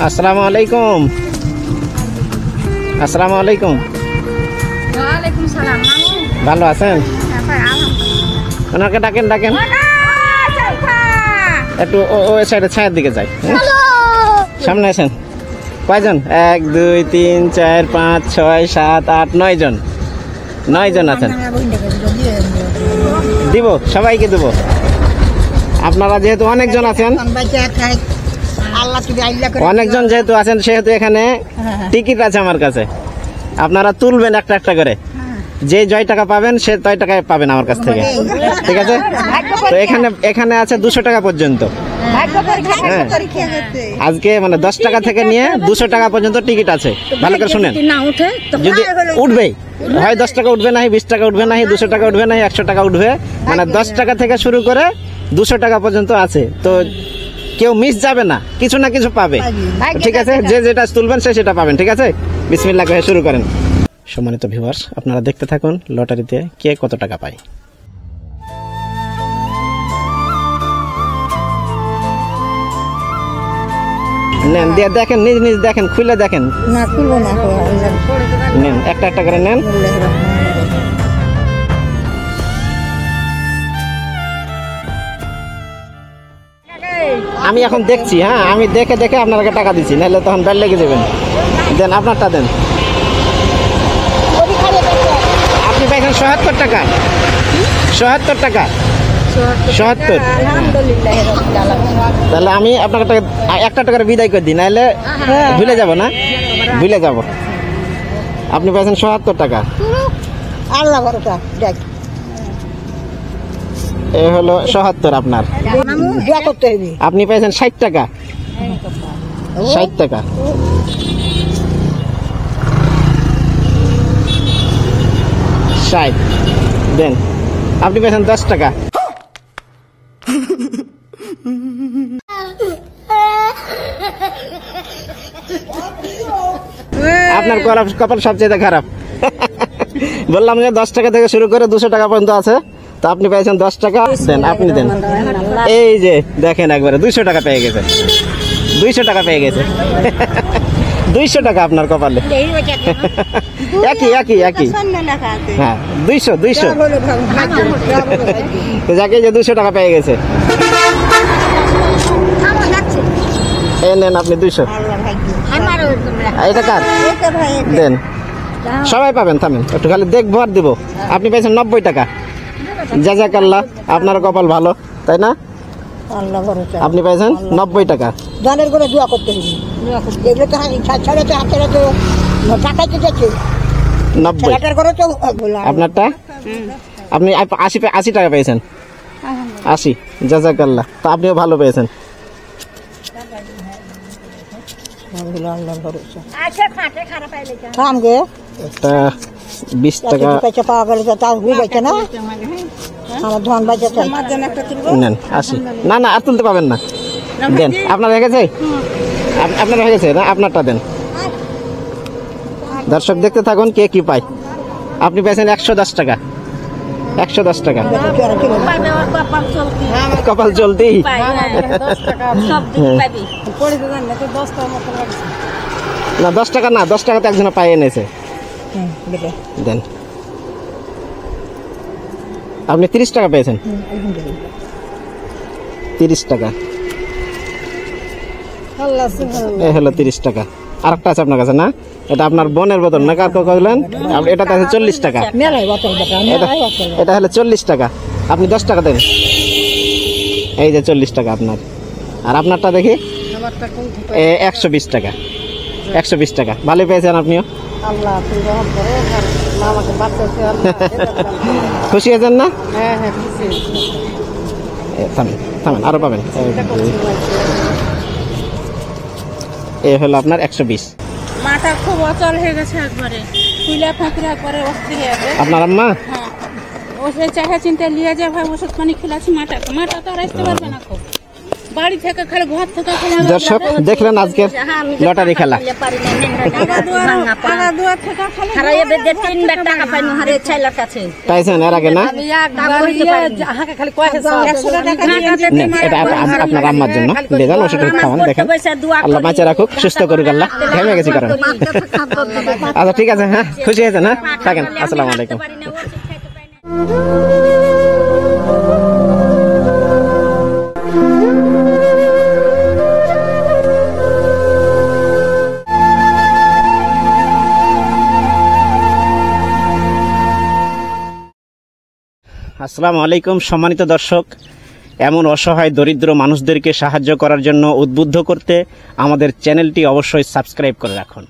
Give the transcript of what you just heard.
আসসালামু আলাইকুম। আসসালামু আলাইকুম। ওয়ালাইকুম সালাম। ভালো আছেন? ওনাকে ডাকেন ডাকেন একটু ওই সাইডে ছায়ের দিকে যাই। সামনে আসেন। কয়জন? 1 2 3 4 5 6 7 8 9 জন। 9 জন আছেন। দিব, সবাইকে দিব। আপনারা যেহেতু অনেকজন আছেন, অনেকজন যেহেতু আছেন, সেহেতু এখানে টিকিট আছে আমার কাছে। আপনারা তুলবেন একটা একটা করে, যে জয় টাকা পাবেন সে তয় টাকায় পাবেন আমার কাছ থেকে, ঠিক আছে? তো এখানে আছে 200 টাকা পর্যন্ত। হ্যাঁ, আজকে মানে 10 টাকা থেকে নিয়ে 200 টাকা পর্যন্ত টিকিট আছে। ভালো করে শুনেন, যদি উঠবেই হয় 10 টাকা উঠবে, না 20 টাকা উঠবে, না 200 টাকা উঠবে, না 100 টাকা উঠবে, মানে 10 টাকা থেকে শুরু করে 200 টাকা পর্যন্ত আছে। তো কেউ মিস যাবে না, কিছু না কিছু পাবে, ঠিক আছে? যে যেটা তুলবেন সে সেটা পাবেন, ঠিক আছে? বিসমিল্লাহ করে শুরু করেন। সম্মানিত ভিউয়ার্স, আপনারা দেখতে থাকুন লটারিতে কে কত টাকা পায়। নেন, দিয়ে দেখেন, নিজ নিজ দেখেন, খুলে দেখেন। না খুলবো না, নেন, একটা একটা করে নেন। আমি এখন দেখছি, হ্যাঁ, আমি দেখে দেখে আপনাকে টাকা দিচ্ছি, নাহলে তখন বেল লেগে যাবেন। দেন, আপনারটা দেন। আপনি পাইছেন 77 টাকা। 77 টাকা, 77। তাহলে আমি আপনাকে টাকা একটা টাকার বিদায় করে দিই, নাহলে ভুলে যাব না, ভুলে যাব। আপনি পাইছেন 77 টাকা। আল্লাহ ভরসা দেখ, এ হলো 77 আপনার। আপনি পাইছেন 60 টাকা। 60 টাকা। 60 দেন। আপনি পেয়েছেন 10 টাকা। আপনার কপাল সবচেয়ে খারাপ। বললাম যে 10 টাকা থেকে শুরু করে 200 টাকা পর্যন্ত আছে, তো আপনি পেয়েছেন 10 টাকা। দেন, আপনি দেন। এই যে দেখেন, একবারে 200 টাকা পেয়ে গেছে। 200 টাকা পেয়ে গেছে। 200 টাকা আপনার কপালে। একই একই একই। হ্যাঁ, 200 200। যাকে যে 200 টাকা পেয়ে গেছে। এই নেন আপনি 200। এটা কার? দেন, সবাই পাবেন। থামেন, একটু খালি দেখবো আর দিব। আপনি পেয়েছেন 90 টাকা। জাযাকাল্লাহ, আপনার কপাল ভালো, তাই না? আপনি পাইছেন 90 টাকা। জানের করে দোয়া করতে হবে, এগুলো তো ছাড়াতে হাতের তো টাকাই তো যাচ্ছে 90 করে তো। আপনারটা? আপনি 80 টাকা পেয়েছেন। 80, জাযাকাল্লাহ। তো আপনিও ভালো পেয়েছেন। একটা 20 টাকা পাওয়া গেলে তো তাও হয়ে না। আমার ধন বাজে নেন, 80। না না, আর তুলতে পাবেন না। দেন, আপনার হয়ে গেছে? আপনার হয়ে গেছে না? আপনারটা দেন। দর্শক দেখতে থাকুন কে কি পায়। আপনি পেয়েছেন 110 টাকা। 110 টাকা। কপাল চলতি। না, 10 টাকা না, 10 টাকা তো একজনে পাই এনেছে। দেন, আপনি 30 টাকা পেয়েছেন। 30 টাকা। এই হলো 30 টাকা। আর একটা আছে আপনার কাছে না? এটা আপনার বোনের বোতল না? কার কইলেন? এটাতে আছে 40 টাকা। এটা হলো 40 টাকা। আপনি 10 টাকা দেন। এই যে 40 টাকা আপনার। আর আপনারটা দেখি, 120 টাকা। 120 টাকা। ভালো পেয়েছেন আপনিও। খুশি হয়েছেন না? থামেন থামেন, আরো পাবেন। এ হলো আপনার 120। মাথা খুব অচল হয়ে গেছে একবারে, কুইলা ফাঁকরে একবারে অস্থির হয়ে গেছে। আপনার আম্মা? হ্যাঁ, ওসে চাহে চিন্তা লিয়ে যায় ভাই, ওষুধ পানি খেলাছি। মাটা তো আর আসতে পারবে না। খুব বাড়ি থেকে খালি ঘর থেকে খালি দর্শক দেখলেন আজকের লটারি খেলা। টাকা দুয়ার থেকে খালি পাইছেন এর আগে না? এটা আপনার আম্মার জন্য দিয়ে যান, ওষুধ খাওয়ান। দেখেন আল্লাহ বাঁচে রাখুক, সুস্থ করুক আল্লাহ। ঘেমে গেছি কারণ। আচ্ছা ঠিক আছে, হ্যাঁ খুশি হয়েছেন, হ্যাঁ থাকেন। আসসালামু আলাইকুম। আসসালামু আলাইকুম সম্মানিত দর্শক, এমন অসহায় দরিদ্র মানুষদেরকে সাহায্য করার জন্য উদ্বুদ্ধ করতে আমাদের চ্যানেলটি অবশ্যই সাবস্ক্রাইব করে রাখুন।